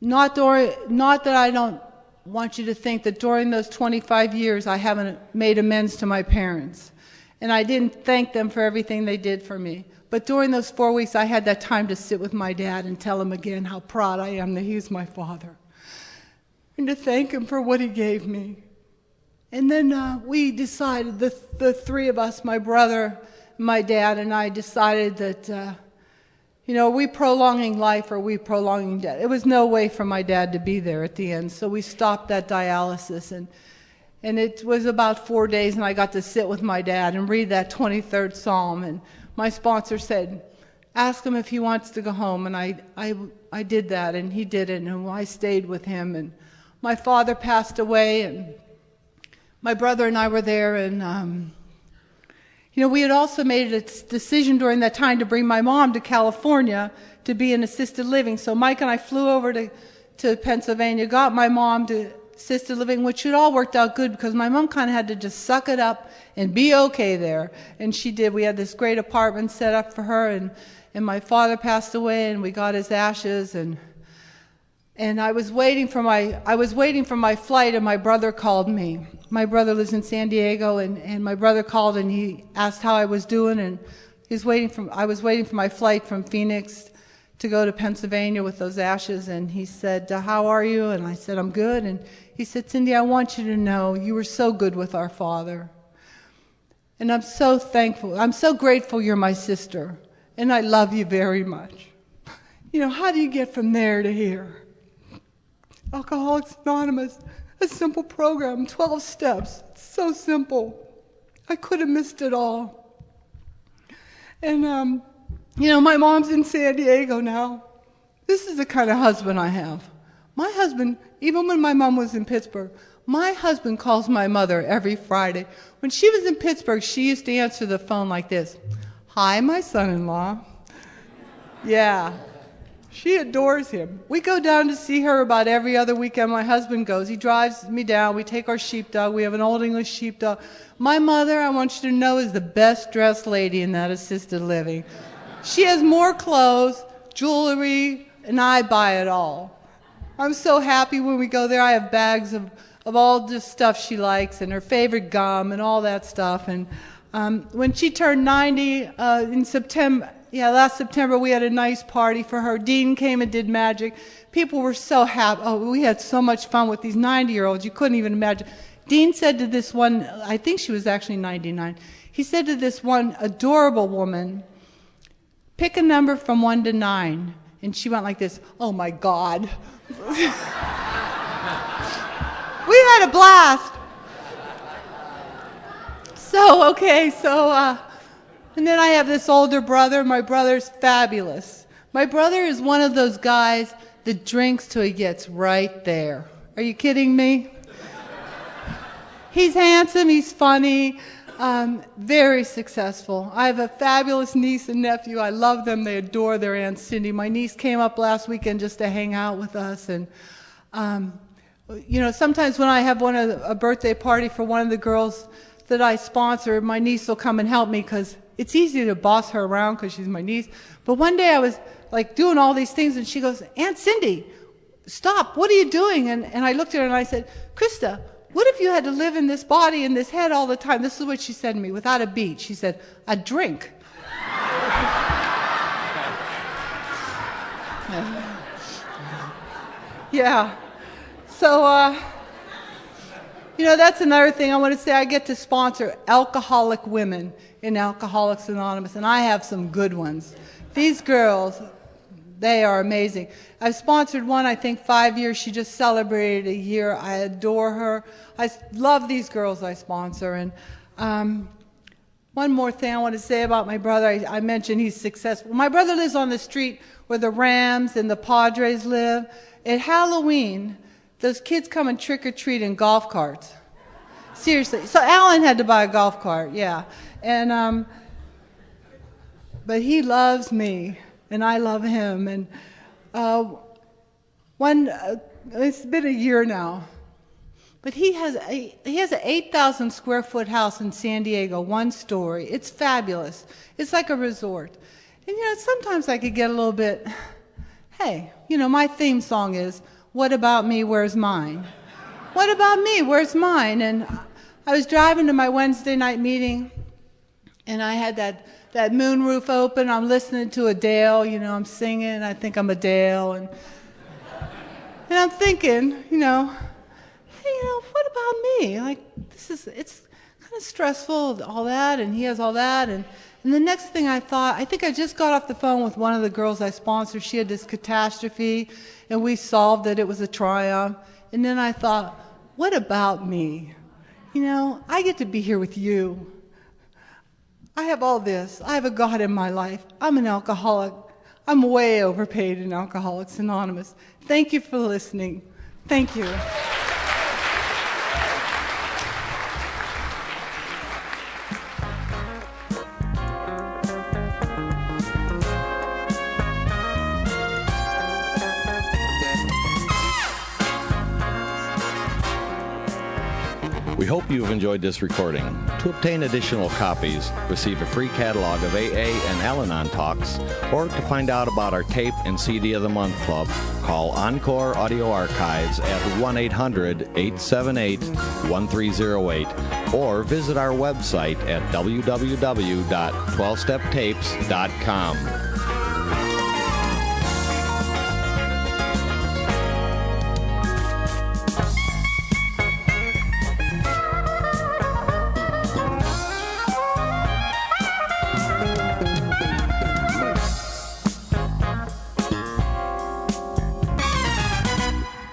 not that I don't want you to think that during those 25 years I haven't made amends to my parents, and I didn't thank them for everything they did for me. But during those 4 weeks I had that time to sit with my dad and tell him again how proud I am that he's my father, and to thank him for what he gave me. And then we decided, the three of us, my brother, my dad, and I decided that, are we prolonging life or are we prolonging death? It was no way for my dad to be there at the end, so we stopped that dialysis. And it was about 4 days, and I got to sit with my dad and read that 23rd Psalm. And my sponsor said, ask him if he wants to go home. And I did that, and he did it, and I stayed with him. And my father passed away, and my brother and I were there, and we had also made a decision during that time to bring my mom to California to be in assisted living. So Mike and I flew over to Pennsylvania, got my mom to assisted living, which had all worked out good because my mom kind of had to just suck it up and be okay there. And she did. We had this great apartment set up for her, and my father passed away, and we got his ashes, and I was waiting for my flight, and my brother called me. My brother lives in San Diego, and my brother called, and he asked how I was doing, and I was waiting for my flight from Phoenix to go to Pennsylvania with those ashes, and he said, how are you? And I said, I'm good. And he said, Cyndi, I want you to know you were so good with our father. And I'm so thankful. I'm so grateful you're my sister, and I love you very much. How do you get from there to here? Alcoholics Anonymous, a simple program, 12 steps. It's so simple. I could have missed it all. And, my mom's in San Diego now. This is the kind of husband I have. My husband, even when my mom was in Pittsburgh, my husband calls my mother every Friday. When she was in Pittsburgh, she used to answer the phone like this. Hi, my son-in-law. Yeah. She adores him. We go down to see her about every other weekend. My husband goes. He drives me down. We take our sheepdog. We have an old English sheepdog. My mother, I want you to know, is the best dressed lady in that assisted living. She has more clothes, jewelry, and I buy it all. I'm so happy when we go there. I have bags of all the stuff she likes and her favorite gum and all that stuff. And when she turned 90 in September, last September, we had a nice party for her. Dean came and did magic. People were so happy. Oh, we had so much fun with these 90-year-olds. You couldn't even imagine. Dean said to this one, I think she was actually 99, he said to this one adorable woman, pick a number from 1 to 9. And she went like this, oh my God. We had a blast. And then I have this older brother. My brother's fabulous. My brother is one of those guys that drinks till he gets right there. Are you kidding me? He's handsome, he's funny. Very successful. I have a fabulous niece and nephew. I love them. They adore their Aunt Cindy. My niece came up last weekend just to hang out with us. And, you know, sometimes when I have a birthday party for one of the girls that I sponsor, my niece will come and help me because it's easy to boss her around because she's my niece. But one day I was like doing all these things and she goes, Aunt Cindy, stop, what are you doing? And I looked at her and I said, Krista, what if you had to live in this body, in this head all the time? This is what she said to me without a beat. She said, a drink. Yeah. So, you know, that's another thing I want to say. I get to sponsor alcoholic women in Alcoholics Anonymous, and I have some good ones. These girls, they are amazing. I've sponsored one, I think, 5 years. She just celebrated a year. I adore her. I love these girls I sponsor. And one more thing I want to say about my brother. I mentioned he's successful. My brother lives on the street where the Rams and the Padres live. At Halloween, those kids come and trick-or-treat in golf carts. Seriously. So Alan had to buy a golf cart, yeah. And but he loves me, and I love him. And it's been a year now, but he has an 8,000 square foot house in San Diego, one story. It's fabulous. It's like a resort. And you know, sometimes I could get a little bit, hey, you know, my theme song is, what about me, where's mine? What about me, where's mine? And I was driving to my Wednesday night meeting, and I had that moon roof open. I'm listening to Adele, you know, I'm singing. I think I'm Adele. And I'm thinking, you know, hey, you know, what about me? Like, it's kind of stressful, all that, and he has all that. And the next thing I thought, I think I just got off the phone with one of the girls I sponsor. She had this catastrophe, and we solved it. It was a triumph. And then I thought, what about me? You know, I get to be here with you. I have all this. I have a God in my life. I'm an alcoholic. I'm way overpaid in Alcoholics Anonymous. Thank you for listening. Thank you. We hope you've enjoyed this recording. To obtain additional copies, receive a free catalog of AA and Al-Anon talks, or to find out about our tape and CD of the Month Club, call Encore Audio Archives at 1-800-878-1308, or visit our website at www.12steptapes.com.